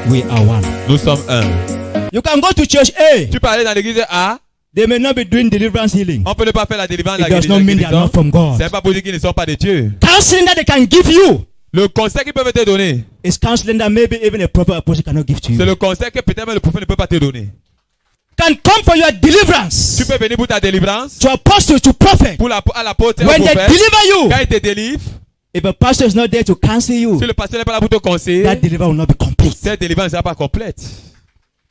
We are one. Nous sommes un. You can go to church A. Tu peux aller dans l'église A. They may not be doing deliverance healing. On peut ne pas faire la délivrance, It la does not mean they are not from God. C'est pas pour dire qu'ils ne sont pas de Dieu. Counseling that they can give you Le conseil qu'ils peuvent te donner, is counseling that maybe even a prophet or apostle cannot give to c'est you. le conseil que peut-être même le prophète ne peut pas te donner. Can come for your deliverance. Tu peux venir pour ta délivrance, To apostle, to prophet. pour à l'apôtre et au When they prophète. deliver you, Quand il te délivre, if a pastor is not there to counsel you, si le pasteur n'est pas là pour te conseiller, that deliverance will not be complete. cette délivrance ne sera pas complète.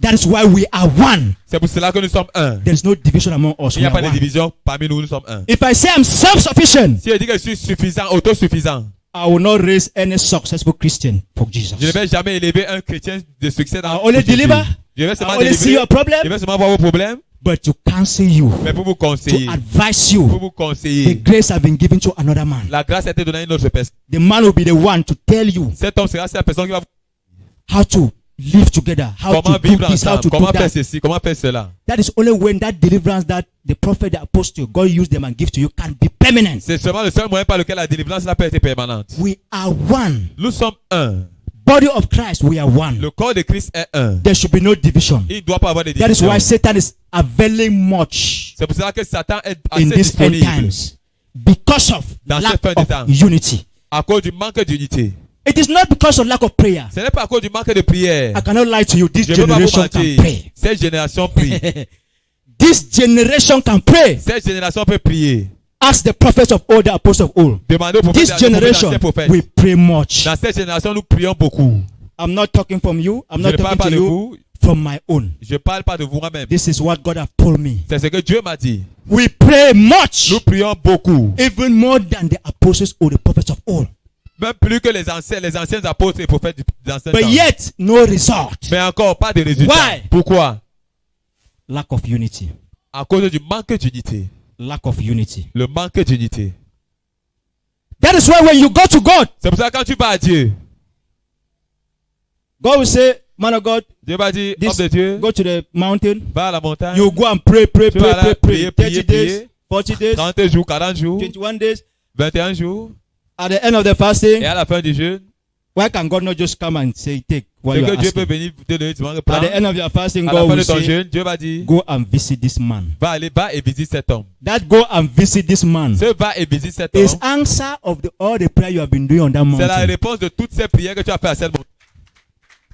That is why we are one. C'est pour cela que nous sommes un. There is no division among us. Il n'y We a pas are de one. division parmi nous, nous sommes un. If I say I'm self-sufficient, Si je dis que je suis suffisant, autosuffisant, I will not raise any successful Christian for Jesus. je ne vais jamais élever un chrétien de succès dans I only Jésus. deliver. Je vais I seulement only see délivrer. your problem, Je vais seulement voir vos problèmes, but to counsel you, mais pour vous to conseiller. advise Pour you. vous The conseiller. grace has been given to another man. La grâce a été donnée à une autre personne. The man will be the one to tell you Cet homme sera cette personne qui va how to live together, how comment to do vivre this, how ensemble, to do comment faire that. ceci, comment faire cela. That is only when that deliverance that the prophet, the apostle, God used them and give to you can be permanent. C'est seulement le seul moyen par lequel la délivrance là peut être permanente. We are one. Nous sommes un. Body of Christ, we are one. Le corps de Christ est un. There should be no division. Il ne doit pas avoir de That is division. why Satan is availing much C'est pour cela que Satan est in assez these end disponible times because of Dans lack cette fin de temps. of unity. à cause du manque d'unité. It is not because of lack of prayer. Ce n'est pas à cause du manque de prière. I cannot lie to you. This Je ne veux pas vous generation can mentir. pray. Cette génération prie. This generation can pray. Cette génération peut prier. Ask the prophets of old, the apostles of old. Demandez au prophète, This generation, we pray much. Dans cette génération, nous prions beaucoup. I'm not talking from you. I'm Je not ne parle talking pas to de you vous. from my own. Je ne parle pas de vous moi-même. This is what God has told me. C'est ce que Dieu m'a dit. We pray much, Nous prions beaucoup. even more than the apostles or the prophets of old. Même plus que les anciens apôtres et prophètes des anciens But temps. yet, no result. Mais encore pas de résultat. Why? Pourquoi? Lack of unity. À cause du manque d'unité. Lack of unity. Le manque d'unité. That is why when you go to God, C'est pour ça que quand tu vas à Dieu, God will say, man of God, Dieu va dire, homme this, de Dieu, go to the mountain. va à la montagne. You go and pray, pray, Tu pray, vas pray, là, pray. prier, 30 days, prier. 40 days, 30 jours, 40 jours, 21 days. 21 jours. At the end of the Et fasting, à la fin du jeûne, why can God not just come and say, take what c'est you que are Dieu peut asking? venir te donner du manque de At plan. the end of your fasting, À la God fin de will ton say, jeûne, Dieu va dire, go and visit this man. va et visite cet homme. That go and visit this man Ce va et visite cet is homme. answer of all the prayer you have been doing on that C'est la mountain. réponse de toutes ces prières que tu as fait à cette montagne.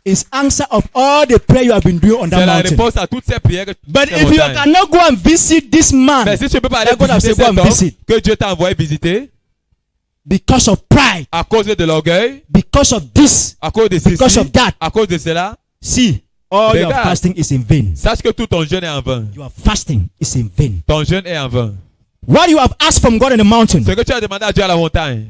Is answer of all the prayer you have been doing on C'est that la mountain. réponse à toutes ces prières que tu But as fait à if you montagne. cannot go and visit this man Mais si tu ne peux pas aller that God has visiter said, go cet and homme visit. que Dieu t'a envoyé visiter, because of pride, à cause de l'orgueil, because of this, à cause de because ceci, of that, à cause de cela, see, all your Regarde. fasting is in vain. sache que tout ton jeûne est en vain. Your fasting is in vain. Ton jeûne est en vain. What you have asked from God in the mountain, Ce que tu as demandé à Dieu à la montagne,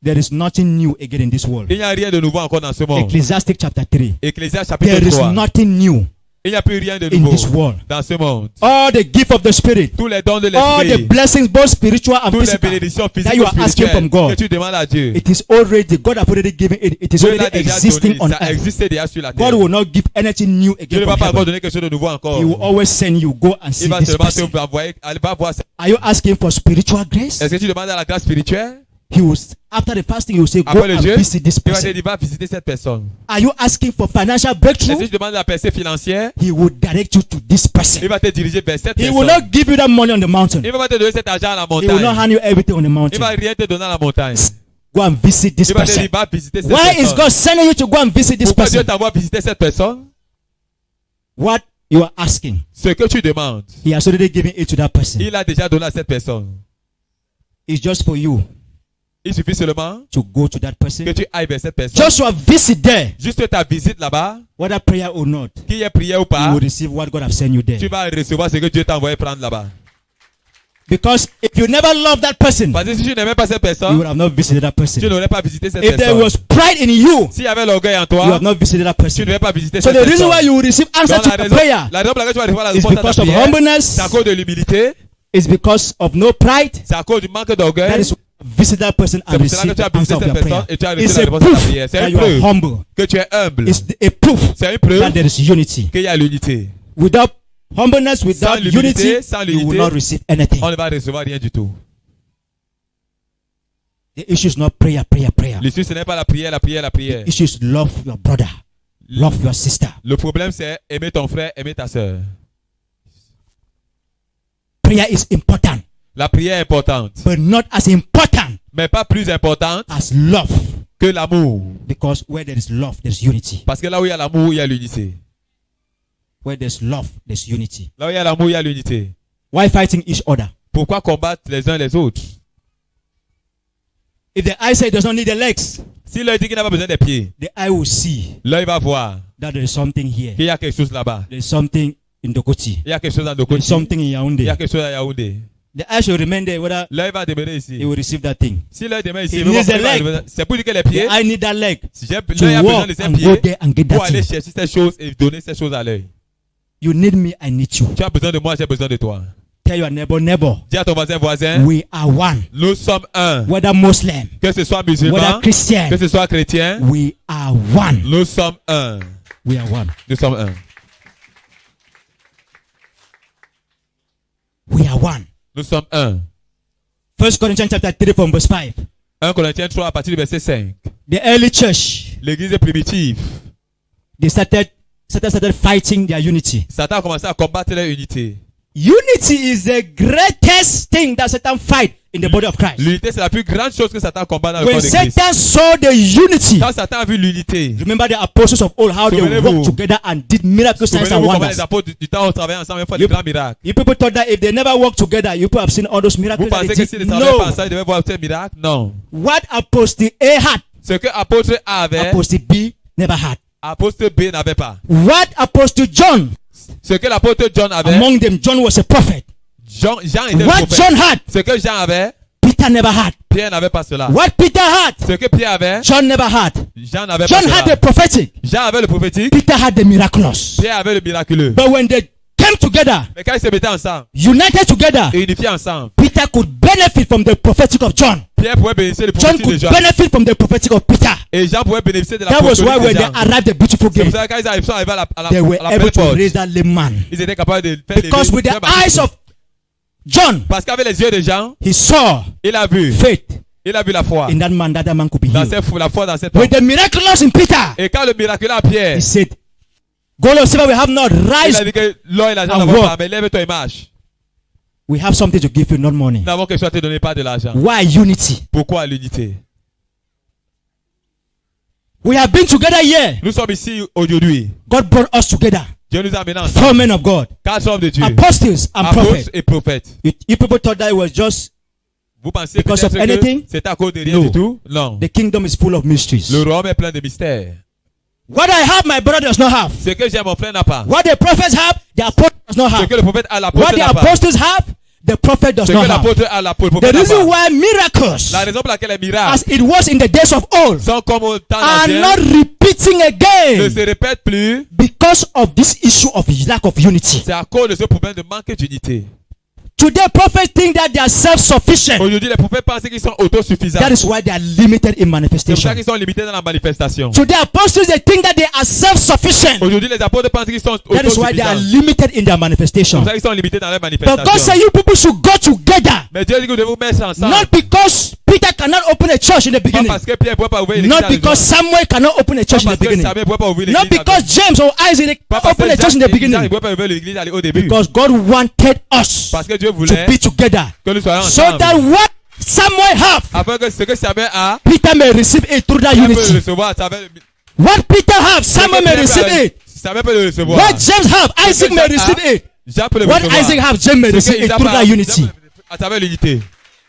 there is nothing new again in this world. il n'y a rien de nouveau encore dans ce monde. Ecclesiastic chapter 3. Ecclésiaste chapitre There is 3. nothing new Il n'y a plus rien de in nouveau this world. dans ce monde. All the gift of the Spirit, Tous les dons de all the l'esprit, blessings, both spiritual and toutes les physical, bénédictions that physiques you et are asking from spirituelles God, que tu demandes à Dieu. it is already, God has already given it. It is Dieu already l'a déjà existing donné, on ça earth. existait déjà sur la God terre. will not give anything new Dieu again ne va from pas encore heaven. donner quelque chose de nouveau encore. He will always send you, go and see Il va this seulement te person. envoyer, allez va voir. Are you asking for spiritual grace? Est-ce que tu demandes à la grâce spirituelle? He will, after the fasting, he will say, go Après le and jeûne, visit this il va te person. dire, va visiter cette personne. Are you asking for financial Est-ce que breakthrough? tu demandes la percée financière? He will direct you to this person. Il va te diriger vers cette He will personne. not give you that money on the mountain. Il va pas te donner cet argent à la He will not montagne. hand you everything on the Il mountain. va rien te donner à la montagne. Go and visit this Il va te person. dire, va visiter cette Why is personne. God sending you to go and visit this Pourquoi Dieu person? t'envoie visiter cette personne? What you are asking, Ce que tu demandes, He has already given it to that person. il a déjà donné à cette personne. It's just for you Il suffit seulement to go to that person. que tu ailles vers cette personne. Just to visit there, Juste ta visite là-bas, whether prayer or not, qu'il y ait prière ou you pas, will receive what God has sent you tu there. vas recevoir ce que Dieu t'a envoyé prendre là-bas. Because if you never love that person, Parce que si tu n'aimais pas cette you personne, would have not visited that tu person. n'aurais pas visité cette If there personne. was pride in you, S'il y avait l'orgueil en you toi, have not visited that tu person. n'aurais pas visité So cette the reason why personne. you will receive answer Donc to la your raison prayer pour laquelle tu vas recevoir la is réponse à ta because of prière, humbleness. c'est à cause de l'humilité, It's because of no pride. c'est à cause du manque That d'orgueil. is visit that person C'est and pour cela receive que tu as the answer visité of cette your personne prayer. et tu as It's reçu la a réponse à ta proof prière. C'est that une you are preuve humble. que tu es humble. It's a proof C'est une preuve that there is unity. qu'il y a l'unité. Without humbleness, without l'humilité, unity, sans you will l'unité, not receive anything. On ne va recevoir rien du tout. The issue is not prayer, prayer, prayer. L'issue, ce n'est pas la prière, la prière, la prière. The issue is love your brother. Love your sister. Le problème, c'est aimer ton frère, aimer ta sœur. Prayer is important, La prière est importante, but not as important mais pas plus importante as love. que l'amour. Because where there is love, there's unity. Parce que là où il y a l'amour, il y a l'unité. Where there's love, there's unity. Là où il y a l'amour, il y a l'unité. Why fighting each other? Pourquoi combattre les uns les autres? If the eye says it does not need the legs, Si l'œil dit qu'il n'a pas besoin des pieds, the eye will see l'œil va voir that there is something here. qu'il y a quelque chose là-bas. There is something in Dokoti. Il y a quelque chose dans There Dokoti. is something in Il y a Yaoundé. quelque chose à Yaoundé. The eye should remain there whether L'œil va demeurer he ici. will receive that thing. Si l'œil demeure ici, He il va needs the voir- leg. c'est pour dire que les The pieds, eye need that leg si l'œil a to besoin walk de ses and go pieds there and get pour that aller thing. chercher ces choses et donner ces choses à l'œil. You need me, I need you. Tu as besoin de moi, j'ai besoin de toi. Tell your neighbor, Dis à ton voisin, we are one. nous sommes un. Whether Muslim, Que ce soit whether musulman, Christian, que ce soit chrétien, we are one. nous sommes un. We are one. Nous sommes un. We are one. Nous sommes un. 1 Corinthians chapter 3 from verse 5. 1 Corinthiens 3 à partir du verset 5. The early church, L'église primitive, they started fighting their unity. Satan a commencé à combattre leur unité. Unity is the greatest thing that Satan fight in the body of Christ. L'unité, c'est la plus grande chose que Satan combat dans le When corps de Christ. Satan saw the unity, Quand Satan a vu l'unité, remember the apostles of old, how they Souvenez-vous. worked together and did miracle signs and souvenez-vous comment les wonders. apôtres du temps ont travaillé ensemble et fait des Yep. grands miracles. You people thought that if they never worked together, you people have seen all those Vous miracles that pensez they que si les did? travailleurs pas No. ensemble, ils devaient voir ces miracles? Non. What Apostle A had, Ce que apôtre A avait, Apostle B never had. apôtre B n'avait pas. What Apostle John, Ce que l'apôtre John avait, among them, John was a prophet. Jean était le What prophète. John had, Ce que Jean avait, Peter never had. Pierre n'avait pas cela. What Peter had, Ce que Pierre avait, John never had. Jean n'avait pas John had cela. the prophetic, Jean avait le prophétique, Peter had the miraculous. Pierre avait le miraculeux. But when they came together, Mais quand ils se mettaient ensemble, united together, et unifiés ensemble, Peter could benefit from the prophetic of John. Pierre pouvait bénéficier du John prophétique de could Jean. benefit from the prophetic of Peter. Et Jean pouvait bénéficier de la That was why prophétique when de they Jean. arrived at the beautiful C'est pour gate, ça que quand ils sont arrivés à they were la able belle to porte, raise that lame man. ils étaient capables de faire Because with the eyes of John, Parce qu'avec les yeux de Jean, he saw il a vu faith la foi. in that man, that man could be Dans healed. la foi dans cet homme. With the miraculous in Peter, Et quand le miraculeux à Pierre, he said, gold or silver we have not, il a rise. dit que l'or et l'argent and n'avons walk. pas, mais lève-toi et marche. We have something to give you, not money. Nous n'avons que soit te donner pas de l'argent. Why unity? Pourquoi l'unité? We have been together here. Nous sommes ici aujourd'hui. God brought us together. Dieu nous a amenés 4 ensemble. men of God, 4 hommes de Dieu. apostles and Apôtres prophets. et prophètes. You people thought that it was just Vous pensez Because of peut-être que anything? c'est à cause de rien No. du tout? Non. the kingdom is full of mysteries. Le royaume est plein de mystères. What I have, my brother does not have. Ce que j'ai, mon frère n'a pas. What the prophets have, the apostle does not Ce have. que le prophète a, What l'apôtre the n'a pas. apostles have, the prophet does Ce not que have. l'apôtre a, le The prophète n'a reason pas. why miracles, La raison pour laquelle les miracles as it was in the days of old, sont comme au temps are ancien, not repeating ne again se répètent plus. because of this issue of lack of unity. C'est à cause de ce problème de manque d'unité. Today, prophets think that they are self-sufficient. Aujourd'hui, les prophètes pensent qu'ils sont autosuffisants. That is why they are limited in C'est pour ça manifestation. qu'ils sont limités dans la manifestation. Today, apostles they think that they are self-sufficient. Aujourd'hui, les apôtres pensent qu'ils sont That is why they are autosuffisants. limited in their C'est manifestation. pour ça qu'ils sont limités dans leur But God manifestation. said you people should go together. Mais Dieu dit que vous devez vous mettre ensemble. Not because Peter cannot open a church in the Pas beginning. parce que Pierre ne pouvait pas ouvrir l'église. Not because Samuel cannot open a church in Pas the parce que beginning. Samuel ne pouvait pas ouvrir l'église. Not because James or Isaac Pas cannot parce open que a church in the Jacques ne beginning. pouvait pas ouvrir l'église aller au début. Because God wanted us Parce que Dieu to voulait be together. que nous soyons So ensemble. that what Samuel have, Afin que ce que Samuel a, Peter may receive it through that Pierre peut le unity. recevoir à travers le... What Peter have, Ce que Samuel may Pierre receive peut- it. Samuel peut le recevoir. What James have, Ce Isaac que may Jacques receive a, it. Jacques peut le What recevoir. Isaac have, James may Ce receive que it Isaac through a, that unity. à travers l'unité.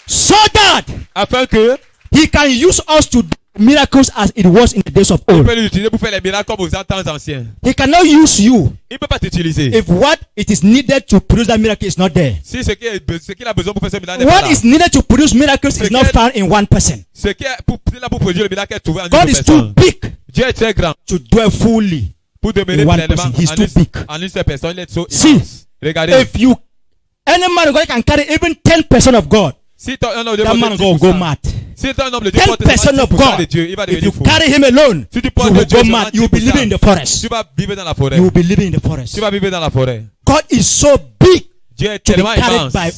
So that Afin que he can use us to do miracles as it was in the days of il old. peut l'utiliser pour faire les miracles comme aux temps anciens. He cannot use you Il ne peut pas t'utiliser. if what it is needed to produce that miracle is not there. Si ce qu'il a besoin pour faire ce miracle n'est pas What là. is needed to produce miracles is not found in one person. Ce qui est là pour produire le miracle est trouvé en God une is personne. too big Dieu est très grand to dwell fully. pour demeurer In one pleinement person. He's too big. en une seule personne. Il est trop See, immense. Regardez. If you, any man of God can carry even 10% of God, Si ton un homme de that man Dieu will go 10%, mad. si ton homme de Dieu porte 10% of 10% God, de Dieu, il va if devenir you fou. carry him alone, Si tu you portes de will Dieu go seulement mad. You will be living in the forest. tu vas vivre dans la forêt. You will be living in the forest. Tu vas vivre dans la forêt. God is so big. Dieu est To be tellement carried immense. by,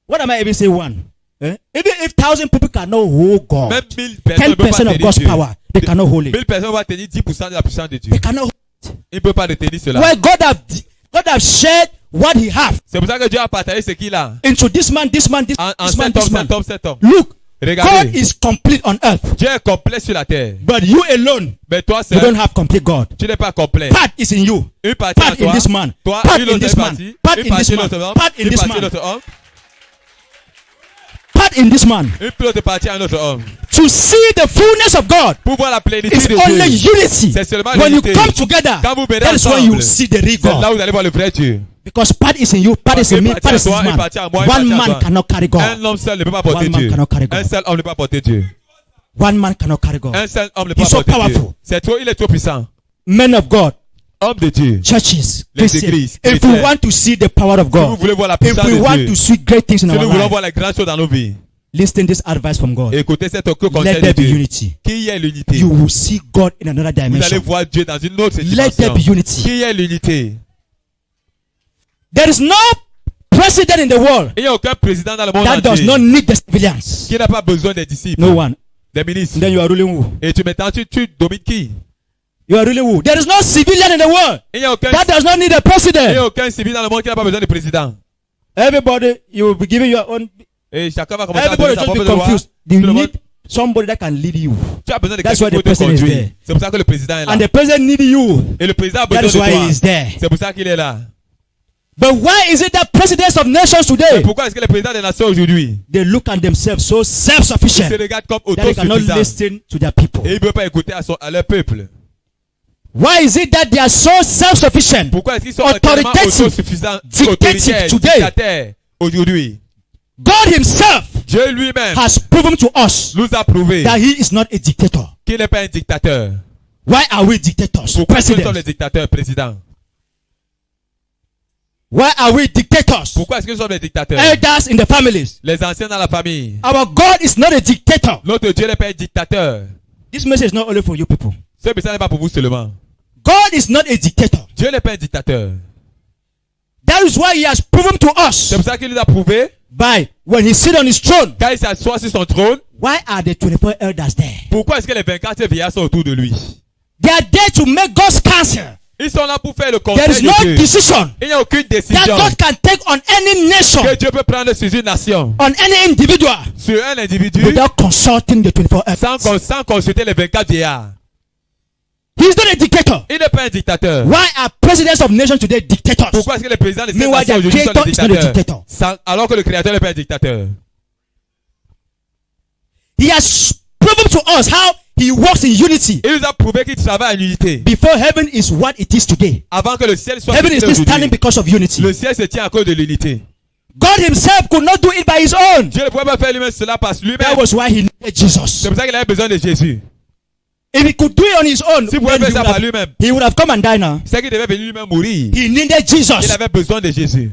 what am I even saying? One. Even if 1,000 people cannot hold God, Même 1000 personnes ne peuvent pas 10% of tenir God's Dieu. power, They cannot hold it. 1000 personnes vont tenir 10% de la puissance de Dieu. They cannot hold it. Ils ne peuvent pas retenir cela. Why God have shared what he have C'est pour ça que Dieu a partagé ce qu'il a. into this man, this man, this, En this man, cet homme, this man. cet homme, cet homme. Look, God Regardez. is complete on earth, Dieu est complet sur la terre. but you alone, Mais toi you don't seul, have complete God. tu n'es pas complet. Part is in you. Une partie en Part in toi. this man. Toi, Part une in autre this man. partie. Part Une in partie this de man. l'autre homme. Part in Une this partie de man. l'autre homme. Part in this man. Une autre partie à un autre homme. To see the fullness of God Pour voir la plénitude is de only Dieu. unity. C'est seulement When you l'unité. come together, Quand vous venez that is when you ensemble, see the real c'est là God. où vous allez voir le vrai Dieu. Because part is in you, part is in me, part is in this man. One man cannot carry God. Un homme seul ne peut pas porter One man Dieu. cannot carry God. Un seul homme ne peut pas porter Dieu. One man cannot carry God. Un seul homme ne peut He's pas so porter Dieu. powerful. C'est trop, il est trop puissant. Men of God, Homme de Dieu. churches, Les Christians, églises, if we chrétiens. want to see the power of Si vous God, voulez voir la if puissance we de want Dieu, to see great things in si our nous voulons life, voir les grandes choses dans nos vies, listen this advice from God. écoutez cette conseil Let de there be Dieu. unity. Qu'il y ait l'unité. You will see God in another Vous allez dimension. voir Dieu dans une autre Let there dimension. be unity. Qu'il y ait l'unité. There is no president in the world Il n'y a aucun président dans le monde that does entier not need the civilians. qui n'a pas besoin des disciples, No one. des ministres. Then you are ruling who? Et maintenant, tu domines qui? You are ruling who? There is no civilian in the world Il n'y a aucun, that does not need a il y a president. aucun civil dans le monde qui n'a pas besoin de président. Everybody, you will be giving your own. Et chacun va commencer à donner Everybody sa just propre be loi. confused. Tout You le monde- need somebody that can lead you. Tu as besoin de That's quelqu'un why qui the peut te president is conduire. there. C'est pour ça que le président est là. And the president need you. Et le président a That besoin is why he de is toi. there. C'est pour ça qu'il est là. But why is it that presidents of nations Mais today, pourquoi est-ce que les présidents des nations aujourd'hui they look at themselves so ils self-sufficient se regardent comme that they cannot autosuffisants listen to their people? et ils ne peuvent pas écouter à leur peuple? Why is it that they are so self-sufficient, Pourquoi est-ce qu'ils sont tellement authoritative, autosuffisants, dictative autoritaires, today? dictateurs aujourd'hui? God himself Dieu lui-même has proven to us nous a prouvé that he is not a dictator. qu'il n'est pas un dictateur. Why are we dictators? Pourquoi est-ce que nous sommes Presidents. les dictateurs, présidents? Why are we dictators? Pourquoi est-ce que nous sommes les dictateurs? Elders in the families. Les anciens dans la famille. Our God is not a dictator. Notre Dieu n'est pas un dictateur. This message is not only for you people. Ce message n'est pas pour vous seulement. God is not a dictator. Dieu n'est pas un dictateur. That is why he has proven to us C'est pour ça qu'il nous a prouvé, by when he sit on his throne. quand il s'assoit sur son trône, Why are the 24 elders there? pourquoi est-ce que les 24 vieillards sont autour de lui? They are there to make God's counsel. Ils sont là pour faire le There is conseil no de Dieu. decision Il n'y a aucune that décision God can take on any nation, que Dieu peut prendre sur une nation, on any individual, sur un individu, without consulting the 24 elders. sans consulter les 24 vieillards. He's not a dictator. Il n'est pas un dictateur. Why are presidents of nations today dictators? Pourquoi est-ce que les présidents de cette Meanwhile, nation their aujourd'hui sont creator des is not a dictateurs? dictator. Alors que le créateur n'est pas un dictateur. He has proven to us how he works in unity. Il nous a prouvé qu'il travaille en unité. Before heaven is what it is today. Avant que le ciel soit Heaven is still standing aujourd'hui, because of unity. le ciel se tient à cause de l'unité. God himself could not do it by his own. Dieu ne pouvait pas faire lui-même cela par lui-même. That was why he needed Jesus. C'est pour ça qu'il avait besoin de Jésus. If he could do it on his own, S'il pouvait then faire ça par lui-même, he would have come and died now. c'est qu'il devait venir lui-même mourir. He needed Il Jesus. avait besoin de Jésus.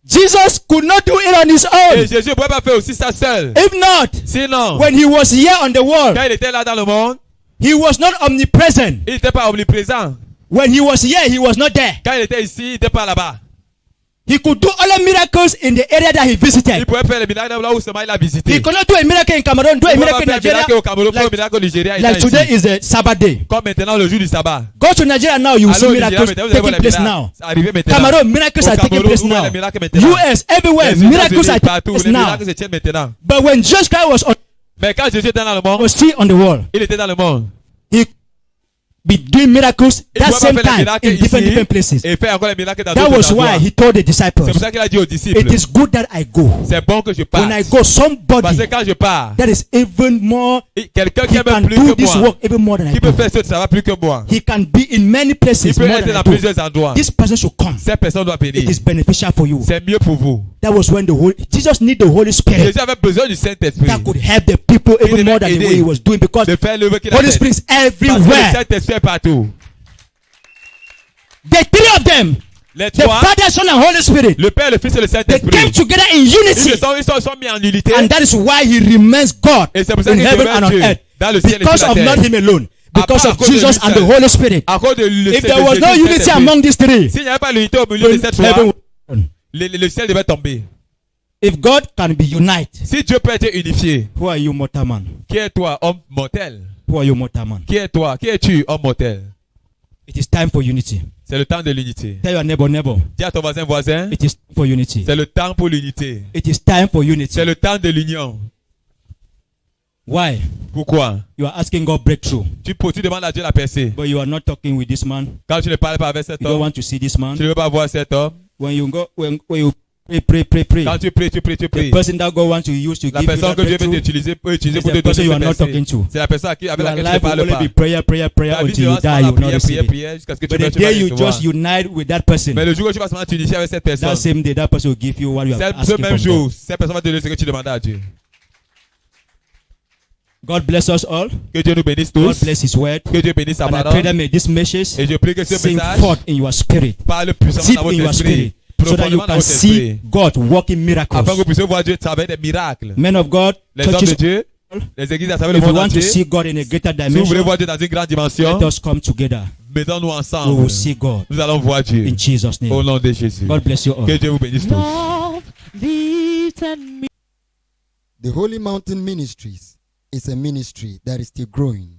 Jesus could not do it on his Et own. Jésus ne pouvait pas faire aussi ça seul. If not, Sinon, when he was here on the world, quand il était là dans le monde, he was not omnipresent. il n'était pas omniprésent. When he was here, he was not there. Quand il était ici, il n'était pas là-bas. He could do all the miracles in the area that he Il visited. pouvait faire les miracles là où seulement il a visité. He could not do a miracle in Cameroon, do a Il pouvait miracle pas in faire un miracle Nigeria. au Cameroun, faire un Like, miracle au Nigeria. like étant today ici. is the Sabbath day. Comme maintenant le jour du sabbat. Go to Nigeria now, you will see Allô, Nigeria, miracles maintenant, vous allez voir taking les place miracles. now. C'est arrivé maintenant. Cameroon, miracles Au are taking Cameroun, place où est now. les miracles maintenant? US, everywhere, Les miracles États-Unis, are partout, taking place les now. miracles se tiennent maintenant. But when Jesus Christ Mais quand Jésus était dans le monde, was still on the world, il était dans le monde. he be doing miracles Il that pouvait same pas faire les time miracles in different ici places. et faire encore les miracles dans That d'autres was why endroits. he told the C'est disciples, pour ça qu'il a dit aux disciples, it is good that I go. c'est bon que je parte. When I go, Parce somebody que quand je pars, that is even more, quelqu'un qui he est can même plus do que this moi, work even more than I qui peut do. faire ce travail plus que moi, He can be in many places il peut more être than dans I do. plusieurs endroits. This person should come. Cette personne doit It venir. is beneficial for you. C'est mieux pour vous. That was when the Holy Jesus need the Holy Spirit Jésus avait besoin du Saint-Esprit that could help the people Il even more than the devait way he was doing, because de faire l'œuvre qu'il a Holy faite. Spirit is Parce que le everywhere. Saint-Esprit est partout. The three of them, Les the trois, Father, Son, and Holy Spirit, le Père, le Fils et le they Saint-Esprit, came together in unity, ils sont mis en unité. and that is why he remains God Et c'est pour ça in qu'il heaven demeure and on Dieu earth, dans le ciel et because sur of la not terre. him alone, because À of cause de Jesus lui and the seul. Holy Spirit. À cause de If there was no unity among these three, s'il n'y avait pas l'unité au milieu de cette heaven foi, would- le ciel devait tomber. If God can be united, Si Dieu peut être unifié, who are you, mortal man? qui est toi, homme mortel? Who are you, mortal man? Qui est toi? Qui es-tu, homme mortel? It is time for unity. C'est le temps de l'unité. Tell your neighbor, Dis à ton voisin, it is time for unity. c'est le temps pour l'unité. It is time for unity. C'est le temps de l'union. Why? Pourquoi? You are asking God breakthrough, Tu demandes à Dieu la percée. but you are not talking with this man. Quand tu ne parles pas avec cet You don't homme, want to see this man. tu ne veux pas voir cet homme. When you pray. Quand tu pries, The person that God wants to use to La give you personne that que Dieu veut breakthrough utiliser peut utiliser is pour the te person you donner are not cette talking percée. to. C'est la personne avec Your laquelle tu ne life will parles only pas. be prayer Ta vie until you sera die. seulement You will not prière, receive it. prière jusqu'à ce que tu But the vas day you recevoir. just unite with that person, Mais le jour où tu vas seulement t'unifier avec cette that personne, same day, that person will give you what you are ce asking même from jour, God. cette personne va te donner ce que tu demandais à Dieu. God bless us all. Que Dieu nous bénisse God tous. bless His word. Que Dieu bénisse sa And I pray parole. that may this message Et je prie que ce sing message forth in your spirit, parle puissamment deep dans in votre your spirit, esprit. so that you Profondément dans can votre see esprit. God working miracles. Afin que vous puissiez voir Dieu travailler des miracles. Men of God, Les hommes de churches, Dieu, les églises à travers le if you monde want to entier. see God in a greater Si vous voulez dimension, voir Dieu dans une grande dimension, let us come together. mettons-nous We ensemble. will see God Nous allons voir Dieu. in Jesus' Au name. nom de Jésus. God bless you all. Que Dieu vous bénisse tous. Love leads and me. The Holy Mountain Ministries is a ministry that is still growing.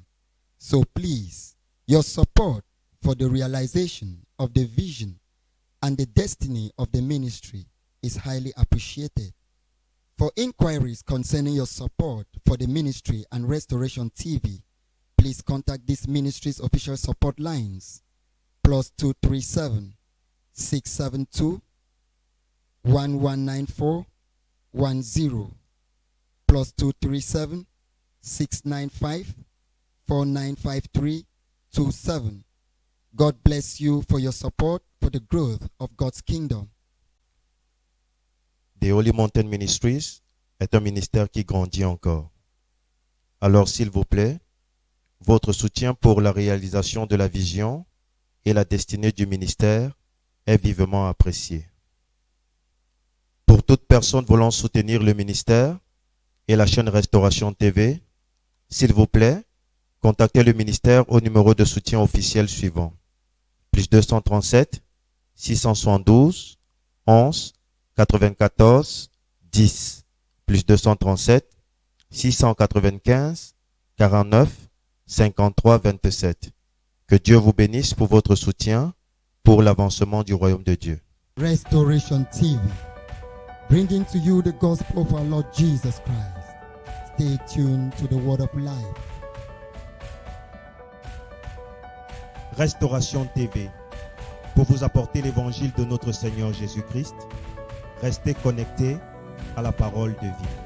So please, your support for the realization of the vision and the destiny of the ministry is highly appreciated. For inquiries concerning your support for the ministry and Restoration TV, please contact this ministry's official support lines +237 672 1194 10 +237 695 495327. God bless you for your support for the growth of God's kingdom. The Holy Mountain Ministries est un ministère qui grandit encore. Alors, s'il vous plaît, votre soutien pour la réalisation de la vision et la destinée du ministère est vivement apprécié. Pour toute personne voulant soutenir le ministère et la chaîne Restauration TV, s'il vous plaît, contactez le ministère au numéro de soutien officiel suivant. +237 672 11 94 10. +237 695 49 53 27. Que Dieu vous bénisse pour votre soutien pour l'avancement du royaume de Dieu. Restoration TV, bringing to you the gospel of our Lord Jesus Christ. Stay tuned to the word of life. Restauration TV, pour vous apporter l'évangile de notre Seigneur Jésus-Christ, restez connectés à la parole de vie.